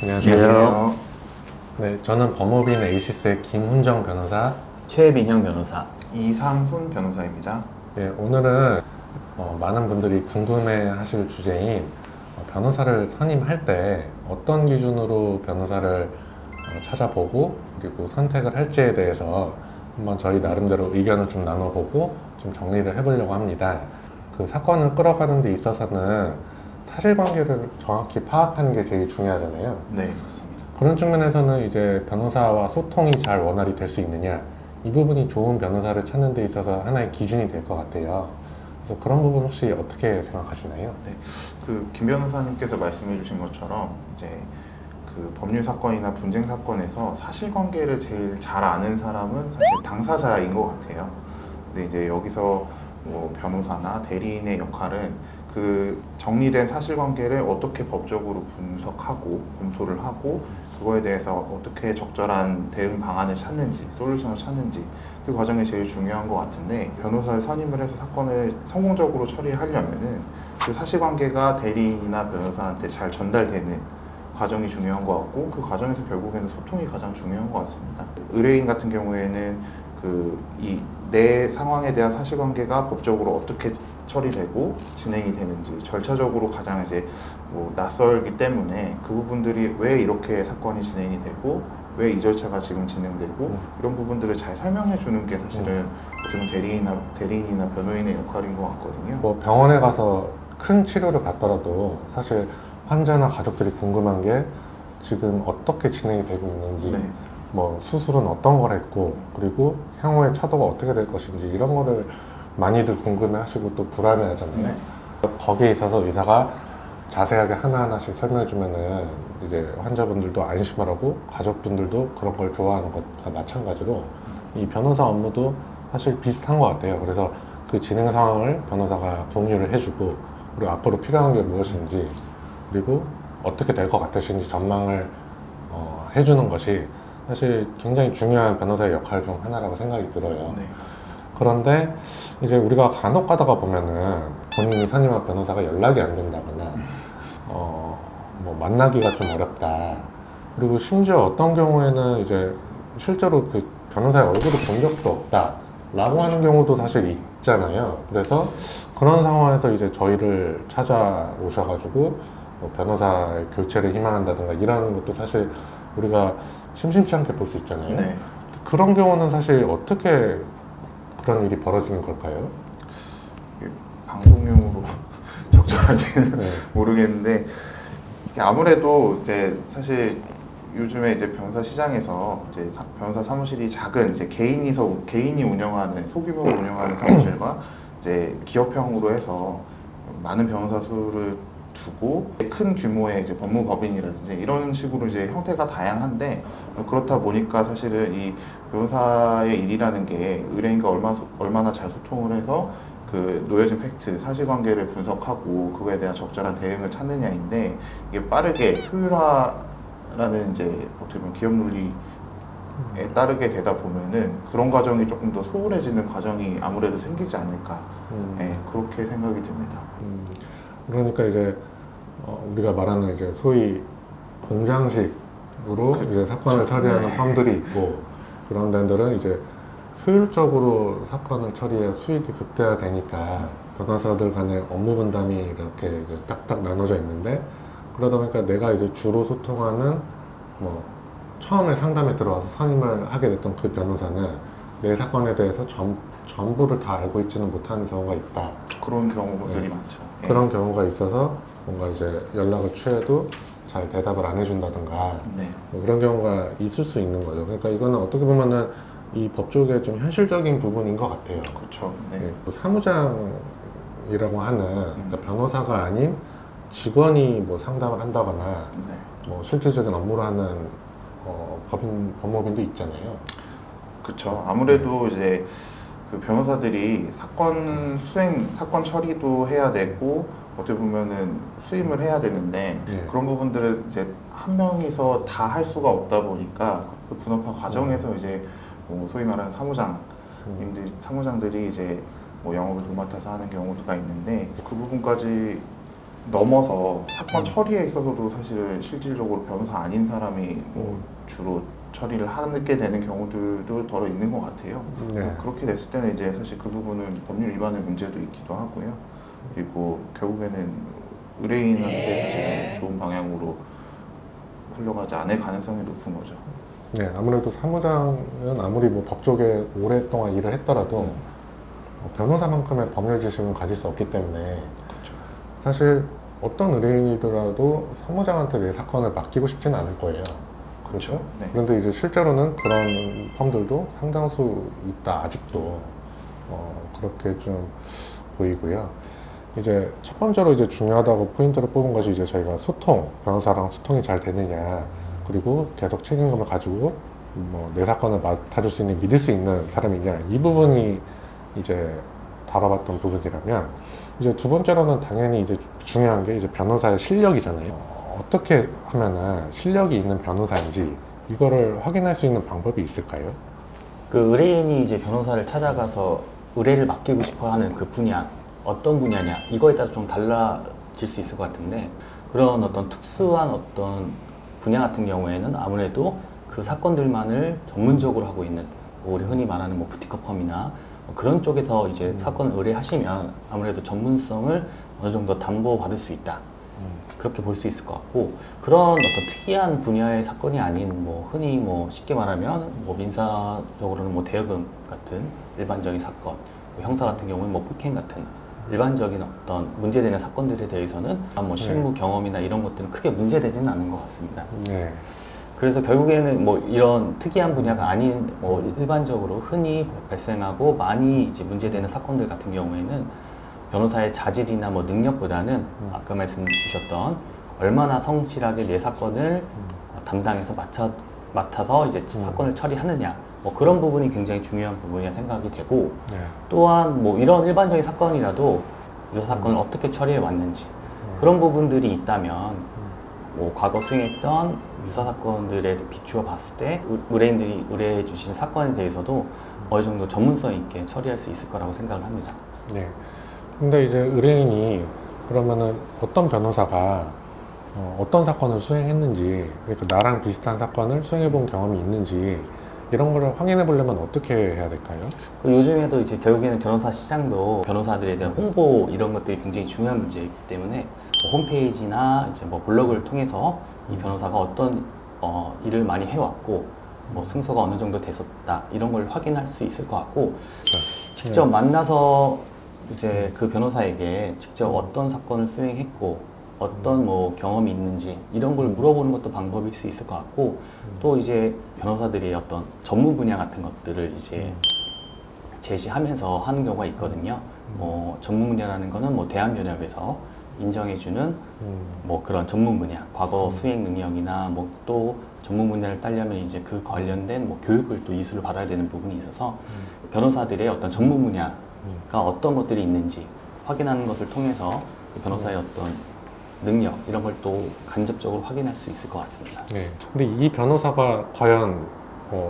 안녕하세요. 네, 저는 법무빈 에이시스의 김훈정 변호사. 최민형 변호사. 이상훈 변호사입니다. 예, 오늘은 많은 분들이 궁금해하실 주제인 변호사를 선임할 때 어떤 기준으로 변호사를 찾아보고 그리고 선택을 할지에 대해서 한번 저희 나름대로 의견을 좀 나눠보고 좀 정리를 해보려고 합니다. 그 사건을 끌어가는 데 있어서는 사실관계를 정확히 파악하는 게 제일 중요하잖아요. 네, 맞습니다. 그런 측면에서는 이제 변호사와 소통이 잘 원활히 될 수 있느냐, 이 부분이 좋은 변호사를 찾는 데 있어서 하나의 기준이 될 것 같아요. 그래서 그런 부분 혹시 어떻게 생각하시나요? 네, 김 변호사님께서 말씀해주신 것처럼 이제 법률 사건이나 분쟁 사건에서 사실관계를 제일 잘 아는 사람은 사실 당사자인 것 같아요. 근데 이제 여기서 뭐 변호사나 대리인의 역할은 그 정리된 사실관계를 어떻게 법적으로 분석하고 검토를 하고 그거에 대해서 어떻게 적절한 대응 방안을 찾는지, 솔루션을 찾는지, 그 과정이 제일 중요한 것 같은데, 변호사를 선임을 해서 사건을 성공적으로 처리하려면은 그 사실관계가 대리인이나 변호사한테 잘 전달되는 과정이 중요한 것 같고, 그 과정에서 결국에는 소통이 가장 중요한 것 같습니다. 의뢰인 같은 경우에는 내 상황에 대한 사실관계가 법적으로 어떻게 처리되고 진행이 되는지, 절차적으로 가장 이제 낯설기 때문에 그 부분들이 왜 이렇게 사건이 진행이 되고 왜 이 절차가 지금 진행되고 이런 부분들을 잘 설명해 주는 게 사실은 어쩌면 대리인이나 변호인의 역할인 것 같거든요. 뭐 병원에 가서 큰 치료를 받더라도 사실 환자나 가족들이 궁금한 게 지금 어떻게 진행이 되고 있는지, 네. 뭐 수술은 어떤 걸 했고, 그리고 향후의 차도가 어떻게 될 것인지, 이런 거를 많이들 궁금해 하시고 또 불안해 하잖아요. 네. 거기에 있어서 의사가 자세하게 하나하나씩 설명해 주면은 이제 환자분들도 안심을 하고 가족분들도 그런 걸 좋아하는 것과 마찬가지로 이 변호사 업무도 사실 비슷한 것 같아요. 그래서 그 진행 상황을 변호사가 공유를 해주고, 그리고 앞으로 필요한 게 무엇인지, 그리고 어떻게 될 것 같으신지 전망을 해주는 것이 사실 굉장히 중요한 변호사의 역할 중 하나라고 생각이 들어요. 네. 그런데 이제 우리가 간혹 가다가 보면은 본인이 선임한 변호사가 연락이 안 된다거나 뭐 만나기가 좀 어렵다, 그리고 심지어 어떤 경우에는 이제 실제로 그 변호사의 얼굴을 본 적도 없다 라고 하는 경우도 사실 있잖아요. 그래서 그런 상황에서 이제 저희를 찾아오셔가지고 뭐 변호사 교체를 희망한다든가 이런 것도 사실 우리가 심심치 않게 볼 수 있잖아요. 네. 그런 경우는 사실 어떻게 그런 일이 벌어지는 걸까요? 이게 방송용으로 적절한지는 네. 모르겠는데, 이게 아무래도 이제 사실 요즘에 이제 변호사 시장에서 이제 변호사 사무실이 작은 이제 개인이 운영하는 소규모로 운영하는 사무실과 이제 기업형으로 해서 많은 변호사 수를 두고 큰 규모의 이제 법무법인이라든지 이런 식으로 이제 형태가 다양한데, 그렇다 보니까 사실은 이 변호사의 일이라는 게 의뢰인과 얼마나 잘 소통을 해서 그 놓여진 팩트, 사실관계를 분석하고 그거에 대한 적절한 대응을 찾느냐인데, 이게 빠르게 효율화라는 이제 어떻게 보면 기업 논리에 따르게 되다 보면은 그런 과정이 조금 더 소홀해지는 과정이 아무래도 생기지 않을까, 네, 그렇게 생각이 듭니다. 그러니까 이제 우리가 말하는 이제 소위 공장식으로 이제 사건을 처리하는 네. 펌들이 있고, 그런 데들은 이제 효율적으로 사건을 처리해 수익이 극대화되니까 변호사들 간의 업무 분담이 이렇게 이제 딱딱 나눠져 있는데, 그러다 보니까 내가 이제 주로 소통하는 뭐 처음에 상담에 들어와서 선임을 하게 됐던 그 변호사는 내 사건에 대해서 전부를 다 알고 있지는 못하는 경우가 있다. 그런 경우들이 네. 많죠. 그런 경우가 있어서 뭔가 이제 연락을 취해도 잘 대답을 안 해준다든가 네. 뭐 그런 경우가 있을 수 있는 거죠. 그러니까 이거는 어떻게 보면은 이 법조계의 좀 현실적인 부분인 것 같아요. 그렇죠. 네. 예, 뭐 사무장이라고 하는 그러니까 변호사가 아닌 직원이 뭐 상담을 한다거나 네. 뭐 실질적인 업무를 하는 법무빈도 있잖아요. 그렇죠. 아무래도 이제 그 변호사들이 사건 처리도 해야 되고 어떻게 보면은 수임을 해야 되는데, 네. 그런 부분들을 이제 한 명이서 다 할 수가 없다 보니까 그 분업화 과정에서 이제 소위 말하는 사무장들이 이제 뭐 영업을 도맡아서 하는 경우가 있는데, 그 부분까지 넘어서 사건 처리에 있어서도 사실은 실질적으로 변호사 아닌 사람이 뭐 주로 처리를 하게 되는 경우들도 더러 있는 것 같아요. 네. 그렇게 됐을 때는 이제 사실 그 부분은 법률 위반의 문제도 있기도 하고요. 그리고 결국에는 의뢰인한테 사실은 좋은 방향으로 흘러가지 않을 가능성이 높은 거죠. 네, 아무래도 사무장은 아무리 뭐 법조계 오랫동안 일을 했더라도 변호사만큼의 법률 지식은 가질 수 없기 때문에 그렇죠. 사실 어떤 의뢰인이더라도 사무장한테 내 사건을 맡기고 싶지는 않을 거예요. 그렇죠? 네. 그런데 이제 실제로는 그런 펌들도 상당수 있다, 아직도. 그렇게 좀 보이고요. 이제 첫 번째로 이제 중요하다고 포인트를 뽑은 것이 이제 저희가 변호사랑 소통이 잘 되느냐, 그리고 계속 책임감을 가지고 뭐 내 사건을 맡아줄 수 있는, 믿을 수 있는 사람이냐, 이 부분이 이제 다뤄봤던 부분이라면, 이제 두 번째로는 당연히 이제 중요한 게 이제 변호사의 실력이잖아요. 어떻게 하면은 실력이 있는 변호사인지 이거를 확인할 수 있는 방법이 있을까요? 그 의뢰인이 이제 변호사를 찾아가서 의뢰를 맡기고 싶어 하는 그 분야, 어떤 분야냐, 이거에 따라 좀 달라질 수 있을 것 같은데, 그런 어떤 특수한 어떤 분야 같은 경우에는 아무래도 그 사건들만을 전문적으로 하고 있는, 뭐 우리 흔히 말하는 뭐 부티커펌이나 그런 쪽에서 이제 사건을 의뢰하시면 아무래도 전문성을 어느 정도 담보받을 수 있다. 그렇게 볼 수 있을 것 같고, 그런 어떤 특이한 분야의 사건이 아닌 뭐 흔히 뭐 쉽게 말하면 뭐 민사적으로는 뭐 대여금 같은 일반적인 사건, 뭐 형사 같은 경우는 뭐 폭행 같은 일반적인 어떤 문제되는 사건들에 대해서는 뭐 실무 경험이나 이런 것들은 크게 문제되지는 않은 것 같습니다. 네. 그래서 결국에는 뭐 이런 특이한 분야가 아닌 뭐 일반적으로 흔히 발생하고 많이 이제 문제되는 사건들 같은 경우에는 변호사의 자질이나 뭐 능력보다는 아까 말씀 주셨던 얼마나 성실하게 내 사건을 담당해서 맡아서 이제 사건을 처리하느냐, 뭐 그런 부분이 굉장히 중요한 부분이라 생각이 되고, 네. 또한 뭐 이런 일반적인 사건이라도 유사 사건을 어떻게 처리해 왔는지 그런 부분들이 있다면 뭐 과거 수행했던 유사 사건들에 비추어 봤을 때 의뢰인들이 의뢰해 주신 사건에 대해서도 어느 정도 전문성 있게 처리할 수 있을 거라고 생각을 합니다. 네. 근데 이제 의뢰인이 그러면은 어떤 변호사가 어떤 사건을 수행했는지, 그러니까 나랑 비슷한 사건을 수행해 본 경험이 있는지 이런 거를 확인해 보려면 어떻게 해야 될까요? 요즘에도 이제 결국에는 변호사 시장도 변호사들에 대한 홍보 이런 것들이 굉장히 중요한 문제이기 때문에 뭐 홈페이지나 이제 뭐 블로그를 통해서 이 변호사가 어떤 일을 많이 해왔고 뭐 승소가 어느 정도 됐었다 이런 걸 확인할 수 있을 것 같고, 직접 만나서 이제 그 변호사에게 직접 어떤 사건을 수행했고 어떤 뭐 경험이 있는지 이런 걸 물어보는 것도 방법일 수 있을 것 같고, 또 이제 변호사들이 어떤 전문 분야 같은 것들을 이제 제시하면서 하는 경우가 있거든요. 뭐 전문 분야라는 거는 뭐 대한변협에서 인정해주는 뭐 그런 전문 분야, 과거 수행 능력이나 뭐 또 전문 분야를 따려면 이제 그 관련된 뭐 교육을 또 이수를 받아야 되는 부분이 있어서 변호사들의 어떤 전문 분야가 어떤 것들이 있는지 확인하는 것을 통해서 그 변호사의 어떤 능력 이런 걸 또 간접적으로 확인할 수 있을 것 같습니다. 네. 근데 이 변호사가 과연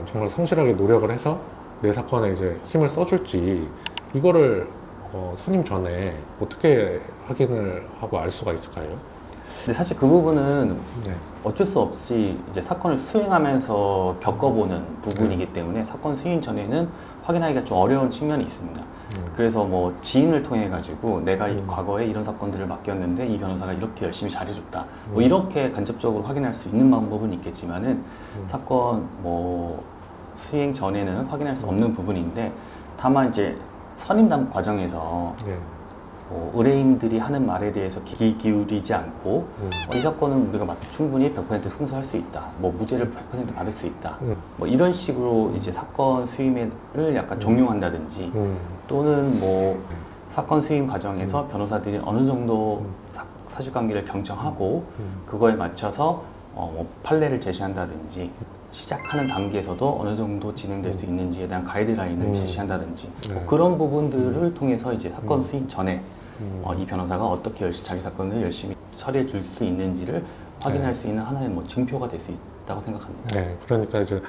정말 성실하게 노력을 해서 내 사건에 이제 힘을 써줄지 이거를 선임 전에 어떻게 확인을 하고 알 수가 있을까요? 근데 사실 그 부분은 네. 어쩔 수 없이 이제 사건을 수행하면서 겪어보는 부분이기 때문에 사건 수행 전에는 확인하기가 좀 어려운 측면이 있습니다. 그래서 뭐 지인을 통해 가지고 내가 과거에 이런 사건들을 맡겼는데 이 변호사가 이렇게 열심히 잘해줬다, 뭐 이렇게 간접적으로 확인할 수 있는 방법은 있겠지만은 사건 뭐 수행 전에는 확인할 수 없는 부분인데, 다만 이제 선임담 과정에서 네. 의뢰인들이 하는 말에 대해서 귀 기울이지 않고 이 사건은 우리가 충분히 100% 승소할 수 있다, 뭐 무죄를 100% 받을 수 있다, 뭐 이런 식으로 이제 사건 수임을 약간 종용한다든지, 또는 뭐 사건 수임 과정에서 변호사들이 어느 정도 사실관계를 경청하고 그거에 맞춰서 뭐 판례를 제시한다든지, 시작하는 단계에서도 어느 정도 진행될 수 있는지에 대한 가이드라인을 제시한다든지, 뭐 그런 부분들을 통해서 이제 사건 수임 전에 이 변호사가 어떻게 자기 사건을 열심히 처리해 줄 수 있는지를 확인할 수 있는 하나의 뭐 증표가 될 수 있다고 생각합니다. 네. 그러니까 이제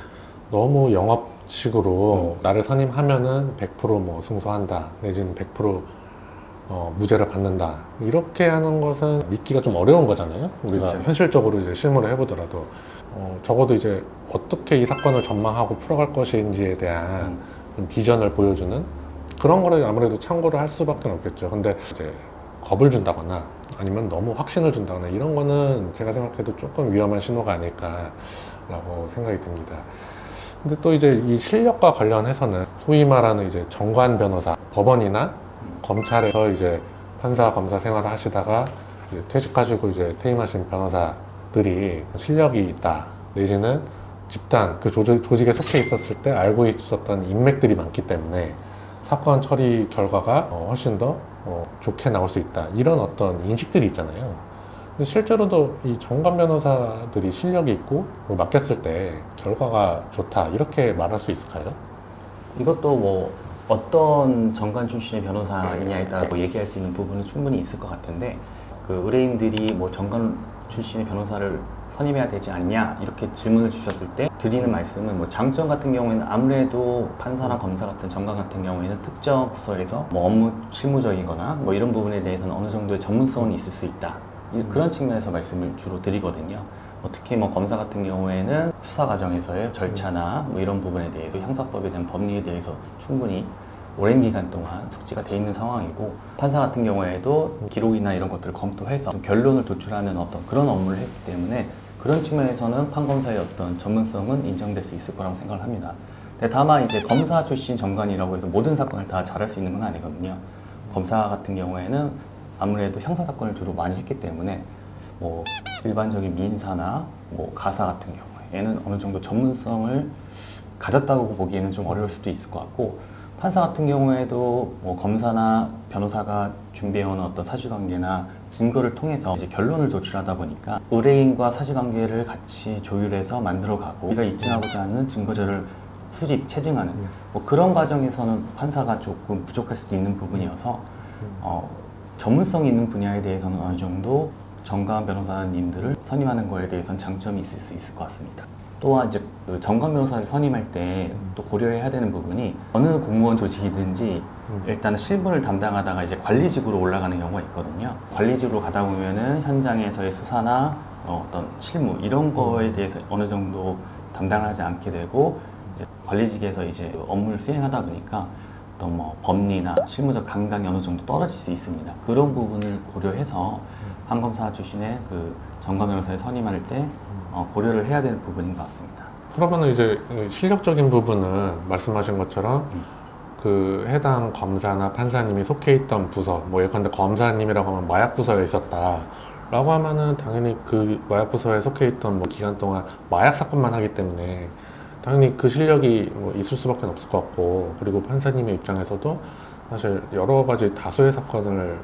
너무 영업식으로 나를 선임하면은 100%뭐 승소한다, 내지는 100% 무죄를 받는다. 이렇게 하는 것은 믿기가 좀 어려운 거잖아요. 우리가 그렇죠. 현실적으로 이제 실무를 해보더라도 적어도 이제 어떻게 이 사건을 전망하고 풀어갈 것인지에 대한 좀 비전을 보여주는 그런 거를 아무래도 참고를 할 수밖에 없겠죠. 근데 이제 겁을 준다거나 아니면 너무 확신을 준다거나 이런 거는 제가 생각해도 조금 위험한 신호가 아닐까라고 생각이 듭니다. 근데 또 이제 이 실력과 관련해서는 소위 말하는 이제 정관 변호사, 법원이나 검찰에서 이제 판사, 검사 생활을 하시다가 이제 퇴직하시고 이제 퇴임하신 변호사들이 실력이 있다, 내지는 집단, 그 조직에 속해 있었을 때 알고 있었던 인맥들이 많기 때문에 사건 처리 결과가 훨씬 더 좋게 나올 수 있다. 이런 어떤 인식들이 있잖아요. 근데 실제로도 이 정관 변호사들이 실력이 있고 맡겼을 때 결과가 좋다. 이렇게 말할 수 있을까요? 이것도 뭐 어떤 정관 출신의 변호사이냐에 따라 뭐 얘기할 수 있는 부분은 충분히 있을 것 같은데, 그 의뢰인들이 뭐 정관 출신의 변호사를 선임해야 되지 않냐 이렇게 질문을 주셨을 때 드리는 말씀은, 뭐 장점 같은 경우에는 아무래도 판사나 검사 같은 정관 같은 경우에는 특정 부서에서 뭐 업무 실무적이거나 뭐 이런 부분에 대해서는 어느 정도의 전문성은 있을 수 있다, 그런 측면에서 말씀을 주로 드리거든요. 특히 뭐 검사 같은 경우에는 수사 과정에서의 절차나 뭐 이런 부분에 대해서 형사법에 대한 법리에 대해서 충분히 오랜 기간 동안 숙지가 돼 있는 상황이고, 판사 같은 경우에도 기록이나 이런 것들을 검토해서 결론을 도출하는 어떤 그런 업무를 했기 때문에 그런 측면에서는 판검사의 어떤 전문성은 인정될 수 있을 거라고 생각을 합니다. 근데 다만 이제 검사 출신 정관이라고 해서 모든 사건을 다 잘할 수 있는 건 아니거든요. 검사 같은 경우에는 아무래도 형사 사건을 주로 많이 했기 때문에 뭐 일반적인 민사나 뭐 가사 같은 경우에는 어느 정도 전문성을 가졌다고 보기에는 좀 어려울 수도 있을 것 같고, 판사 같은 경우에도 뭐 검사나 변호사가 준비해오는 어떤 사실관계나 증거를 통해서 이제 결론을 도출하다 보니까 의뢰인과 사실관계를 같이 조율해서 만들어가고 우리가 입증하고자 하는 증거자를 수집, 체증하는 뭐 그런 과정에서는 판사가 조금 부족할 수도 있는 부분이어서 전문성이 있는 분야에 대해서는 어느 정도 정관 변호사님들을 선임하는 거에 대해서는 장점이 있을 수 있을 것 같습니다. 또한 이제 그 정관 변호사를 선임할 때 또 고려해야 되는 부분이, 어느 공무원 조직이든지 일단은 실무를 담당하다가 이제 관리직으로 올라가는 경우가 있거든요. 관리직으로 가다 보면은 현장에서의 수사나 어떤 실무 이런 거에 대해서 어느 정도 담당하지 않게 되고, 이제 관리직에서 이제 업무를 수행하다 보니까 어떤 뭐 법리나 실무적 감각이 어느 정도 떨어질 수 있습니다. 그런 부분을 고려해서 판검사 출신의 그 정관 변호사를 선임할 때 고려를 해야 되는 부분인 것 같습니다. 그러면은 이제 실력적인 부분은 말씀하신 것처럼 그 해당 검사나 판사님이 속해 있던 부서, 뭐 예컨대 검사님이라고 하면 마약 부서에 있었다 라고 하면은 당연히 그 마약 부서에 속해 있던 뭐 기간 동안 마약 사건만 하기 때문에 당연히 그 실력이 뭐 있을 수밖에 없을 것 같고, 그리고 판사님의 입장에서도 사실 여러 가지 다수의 사건을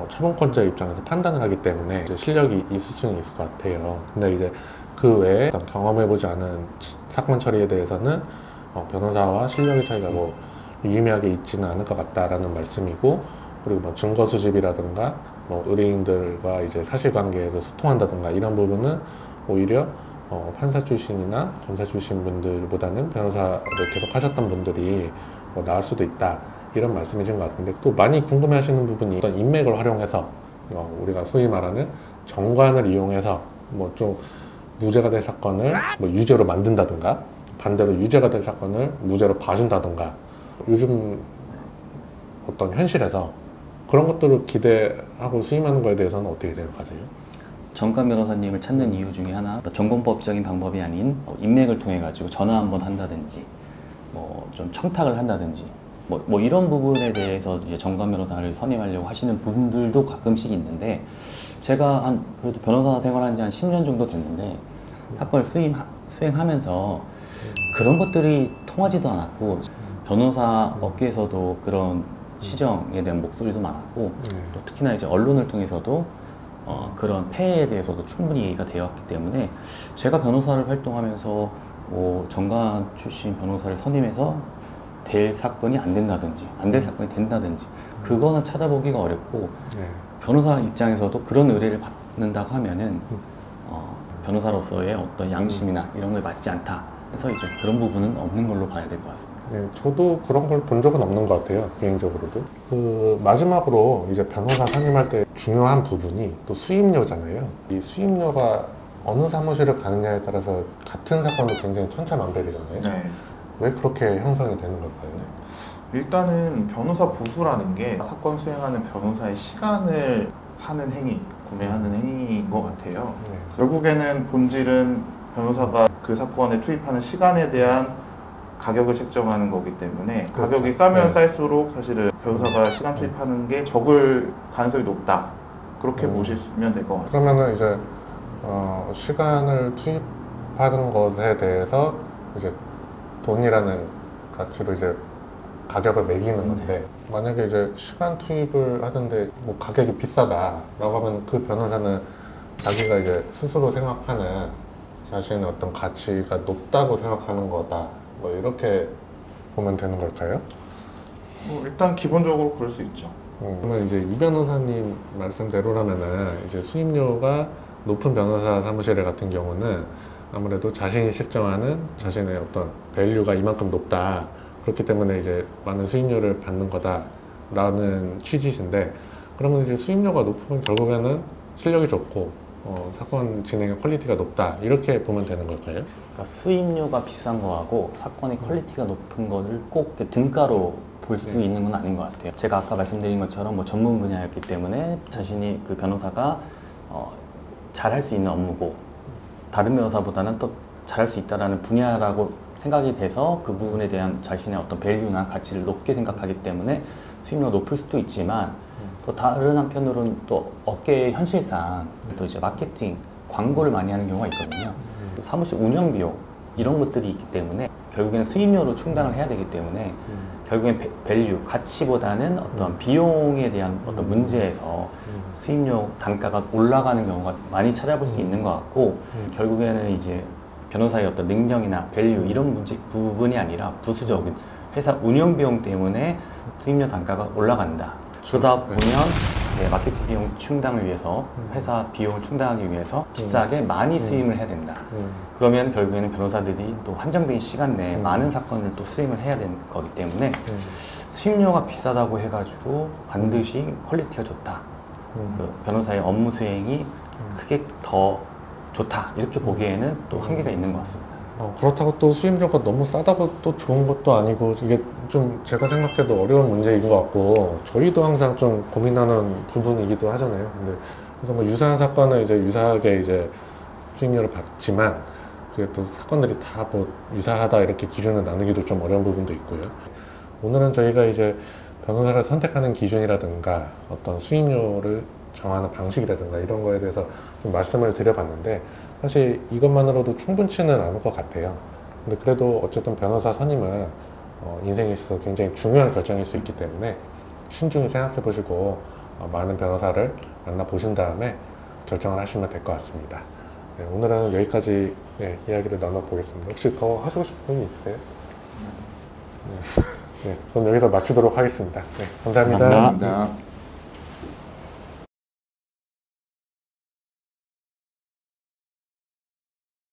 처분권자 입장에서 판단을 하기 때문에 이제 실력이 있을 수는 있을 것 같아요. 근데 이제 그 외에 경험해보지 않은 사건 처리에 대해서는 변호사와 실력의 차이가 뭐 유의미하게 있지는 않을 것 같다라는 말씀이고, 그리고 뭐 증거 수집이라든가 뭐 의뢰인들과 이제 사실관계를 소통한다든가 이런 부분은 오히려 판사 출신이나 검사 출신 분들보다는 변호사를 계속 하셨던 분들이 나을 수도 있다, 이런 말씀이신 것 같은데, 또 많이 궁금해 하시는 부분이 어떤 인맥을 활용해서 우리가 소위 말하는 정관을 이용해서 뭐 좀 무죄가 될 사건을 뭐 유죄로 만든다든가, 반대로 유죄가 될 사건을 무죄로 봐준다든가, 요즘 어떤 현실에서 그런 것들을 기대하고 수임하는 거에 대해서는 어떻게 생각하세요? 정관 변호사님을 찾는 이유 중에 하나, 정권법적인 방법이 아닌 인맥을 통해 가지고 전화 한번 한다든지 뭐 좀 청탁을 한다든지 뭐 이런 부분에 대해서 이제 정관 변호사를 선임하려고 하시는 분들도 가끔씩 있는데, 제가 그래도 변호사 생활한 지 한 10년 정도 됐는데 사건을 수행하면서 그런 것들이 통하지도 않았고, 변호사 업계에서도 그런 시정에 대한 목소리도 많았고, 또 특히나 이제 언론을 통해서도 그런 폐해에 대해서도 충분히 얘기가 되어 왔기 때문에, 제가 변호사를 활동하면서 뭐 정관 출신 변호사를 선임해서 될 사건이 안 된다든지 안 될 사건이 된다든지 그거는 찾아보기가 어렵고, 변호사 입장에서도 그런 의뢰를 받는다고 하면은 변호사로서의 어떤 양심이나 이런 거에 맞지 않다 그래서 이제 그런 부분은 없는 걸로 봐야 될 것 같습니다. 네, 저도 그런 걸 본 적은 없는 것 같아요, 개인적으로도. 그, 마지막으로 이제 변호사 선임할 때 중요한 부분이 또 수임료잖아요. 이 수임료가 어느 사무실을 가느냐에 따라서 같은 사건도 굉장히 천차만별이잖아요. 네. 왜 그렇게 형성이 되는 걸까요? 일단은 변호사 보수라는 게 사건 수행하는 변호사의 시간을 사는 행위, 구매하는 행위인 것 같아요. 네. 결국에는 본질은 변호사가 그 사건에 투입하는 시간에 대한 가격을 책정하는 거기 때문에 그렇죠. 가격이 싸면 네. 쌀수록 사실은 변호사가 시간 투입하는 게 적을 가능성이 높다. 그렇게 보시면 될 것 같아요. 그러면은 이제 시간을 투입하는 것에 대해서 이제 돈이라는 가치로 이제 가격을 매기는 건데, 만약에 이제 시간 투입을 하는데 뭐 가격이 비싸다라고 하면 그 변호사는 자기가 이제 스스로 생각하는 자신의 어떤 가치가 높다고 생각하는 거다, 뭐 이렇게 보면 되는 걸까요? 일단 기본적으로 그럴 수 있죠. 그러면 이제 이 변호사님 말씀대로라면은 이제 수임료가 높은 변호사 사무실 같은 경우는 아무래도 자신이 책정하는 자신의 어떤 밸류가 이만큼 높다, 그렇기 때문에 이제 많은 수임료를 받는 거다라는 취지신데, 그러면 이제 수임료가 높으면 결국에는 실력이 좋고 사건 진행의 퀄리티가 높다, 이렇게 보면 되는 걸까요? 그러니까 수임료가 비싼 거하고 사건의 퀄리티가 높은 거를 꼭 이렇게 등가로 볼 수 있는 건 아닌 것 같아요. 제가 아까 말씀드린 것처럼 뭐 전문 분야였기 때문에 자신이 그 변호사가 잘할 수 있는 업무고 다른 변호사보다는 또 잘할 수 있다라는 분야라고 생각이 돼서 그 부분에 대한 자신의 어떤 밸류나 가치를 높게 생각하기 때문에 수임료가 높을 수도 있지만, 또 다른 한편으로는 또 업계의 현실상 또 이제 마케팅, 광고를 많이 하는 경우가 있거든요. 사무실 운영 비용 이런 것들이 있기 때문에 결국에는 수임료로 충당을 해야 되기 때문에 결국엔 밸류, 가치보다는 어떤 비용에 대한 어떤 문제에서 수임료 단가가 올라가는 경우가 많이 찾아볼 수 있는 것 같고, 결국에는 이제 변호사의 어떤 능력이나 밸류 이런 문제 부분이 아니라 부수적인 회사 운영 비용 때문에 수임료 단가가 올라간다. 그러다 보면 이제 마케팅 비용 충당을 위해서, 회사 비용을 충당하기 위해서 비싸게 많이 수임을 해야 된다. 그러면 결국에는 변호사들이 또 한정된 시간 내에 많은 사건을 또 수임을 해야 되는 거기 때문에 수임료가 비싸다고 해가지고 반드시 퀄리티가 좋다, 그 변호사의 업무 수행이 크게 더 좋다, 이렇게 보기에는 또 한계가 있는 것 같습니다. 그렇다고 또 수임료가 너무 싸다고 또 좋은 것도 아니고, 이게 좀 제가 생각해도 어려운 문제인 것 같고, 저희도 항상 좀 고민하는 부분이기도 하잖아요. 근데 그래서 뭐 유사한 사건은 이제 유사하게 이제 수임료를 받지만, 그게 또 사건들이 다 뭐 유사하다 이렇게 기준을 나누기도 좀 어려운 부분도 있고요. 오늘은 저희가 이제 변호사를 선택하는 기준이라든가 어떤 수임료를 정하는 방식이라든가 이런 거에 대해서 좀 말씀을 드려봤는데, 사실 이것만으로도 충분치는 않을 것 같아요. 근데 그래도 어쨌든 변호사 선임은 인생에 있어서 굉장히 중요한 결정일 수 있기 때문에 신중히 생각해 보시고 많은 변호사를 만나보신 다음에 결정을 하시면 될 것 같습니다. 네, 오늘은 여기까지 이야기를 나눠보겠습니다. 혹시 더 하시고 싶은 분이 있으세요? 네, 그럼 여기서 마치도록 하겠습니다. 네, 감사합니다. 감사합니다. 감사합니다.